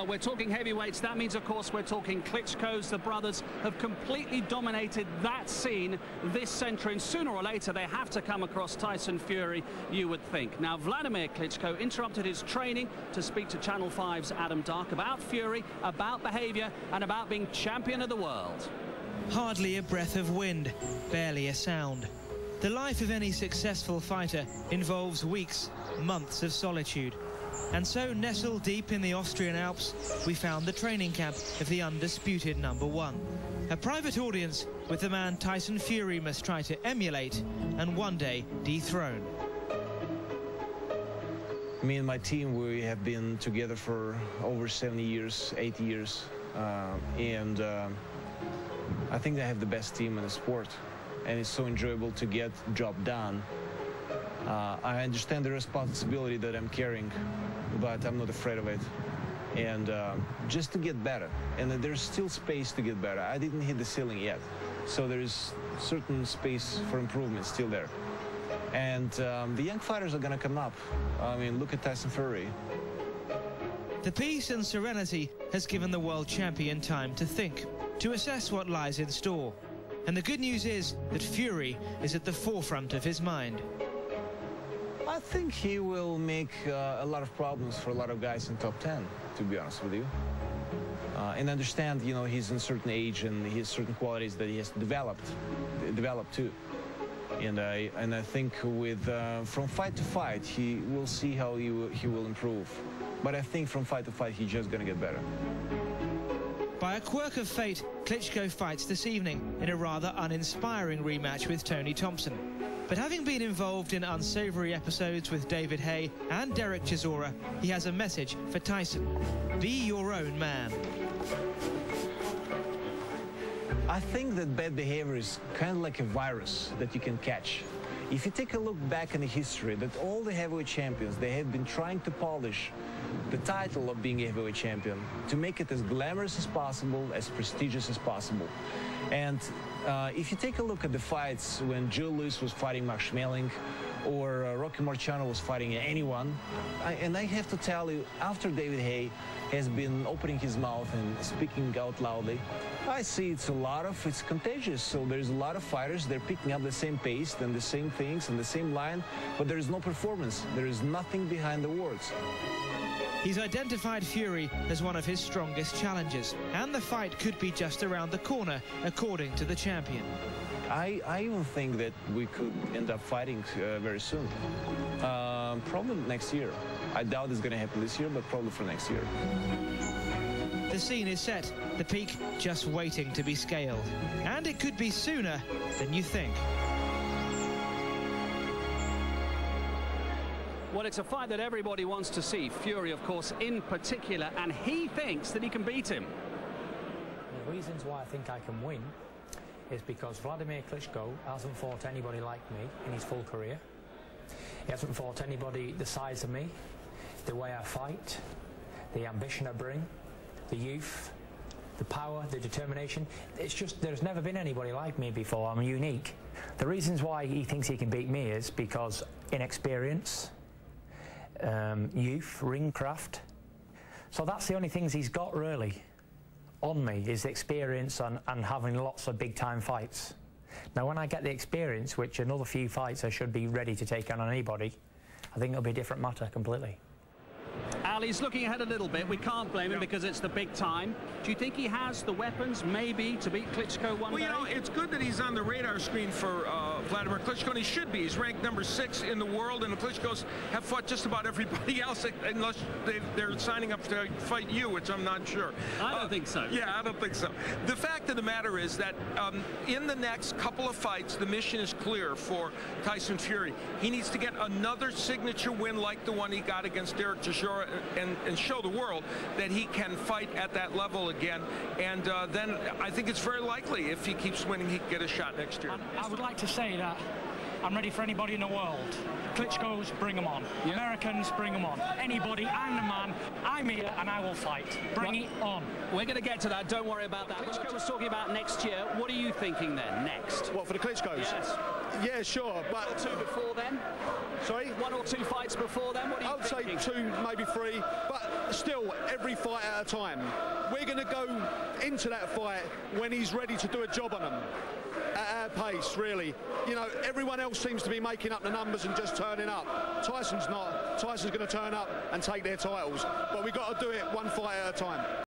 We're talking heavyweights. That means, of course, we're talking Klitschko's. The brothers have completely dominated that scene this century, and sooner or later they have to come across Tyson Fury, you would think. Now, Wladimir Klitschko interrupted his training to speak to Channel 5's Adam Dark about Fury, about behaviour, and about being champion of the world. Hardly a breath of wind, barely a sound. The life of any successful fighter involves weeks, months of solitude. And so, nestled deep in the Austrian Alps, we found the training camp of the undisputed #1. A private audience with the man Tyson Fury must try to emulate and one day dethrone. Me and my team, we have been together for over 70 years, 80 years. I think I have the best team in the sport. And it's so enjoyable to get the job done. I understand the responsibility that I'm carrying, but I'm not afraid of it. And just to get better. And there's still space to get better. I didn't hit the ceiling yet. So there is certain space for improvement still there. And the young fighters are going to come up. I mean, look at Tyson Fury. The peace and serenity has given the world champion time to think, to assess what lies in store. And the good news is that Fury is at the forefront of his mind. I think he will make a lot of problems for a lot of guys in top 10, to be honest with you. And understand, you know, he's in a certain age and he has certain qualities that he has develop too. And I think with from fight to fight, he will see how he will improve. But I think from fight to fight, he's just going to get better. By a quirk of fate, Klitschko fights this evening in a rather uninspiring rematch with Tony Thompson. But having been involved in unsavory episodes with David Haye and Derek Chisora, he has a message for Tyson. Be your own man. I think that bad behavior is kind of like a virus that you can catch. If you take a look back in the history, that all the heavyweight champions, they have been trying to polish the title of being a heavyweight champion to make it as glamorous as possible, as prestigious as possible. And if you take a look at the fights when Joe Louis was fighting Max Schmeling or Rocky Marciano was fighting anyone, and I have to tell you, after David Haye has been opening his mouth and speaking out loudly, I see it's contagious. So there's a lot of fighters, they're picking up the same pace and the same things and the same line, but there is no performance. There is nothing behind the words. He's identified Fury as one of his strongest challengers, and the fight could be just around the corner, according to the champion. I even think that we could end up fighting very soon. Probably next year. I doubt it's going to happen this year, but probably for next year. The scene is set, the peak just waiting to be scaled. And it could be sooner than you think. Well, it's a fight that everybody wants to see. Fury, of course, in particular, and he thinks that he can beat him. The reasons why I think I can win is because Wladimir Klitschko hasn't fought anybody like me in his full career. He hasn't fought anybody the size of me, the way I fight, the ambition I bring, the youth, the power, the determination. It's just, there's never been anybody like me before. I'm unique. The reasons why he thinks he can beat me is because inexperience, youth, ring craft. So that's the only things he's got really on me, is experience and having lots of big time fights. Now when I get the experience, which another few fights I should be ready to take on anybody, I think it'll be a different matter completely. Al, he's looking ahead a little bit. We can't blame him because it's the big time. Do you think he has the weapons, maybe, to beat Klitschko one day? Well, you know, it's good that he's on the radar screen for Wladimir Klitschko, and he should be. He's ranked #6 in the world, and the Klitschkos have fought just about everybody else, unless they're signing up to fight you, which I'm not sure. I don't think so. Yeah, I don't think so. The fact of the matter is that in the next couple of fights, the mission is clear for Tyson Fury. He needs to get another signature win like the one he got against Derek Chisora and show the world that he can fight at that level again. And then I think it's very likely if he keeps winning, he can get a shot next year. I would like to say that I'm ready for anybody in the world. Klitschko's, bring them on. Yeah. Americans, bring them on. Anybody, I'm the man. I'm here and I will fight. Bring it on. We're going to get to that. Don't worry about that. Klitschko was talking about next year. What are you thinking then, next? What, for the Klitschkos? Yes. Yeah, sure, but... 1 or 2 before then? Sorry? 1 or 2 fights before then? What are you thinking? I would say 2, maybe 3, but still, every fight at a time. We're going to go into that fight when he's ready to do a job on them. At our pace, really. You know, everyone else seems to be making up the numbers and just turning up. Tyson's not. Tyson's going to turn up and take their titles. But we've got to do it one fight at a time.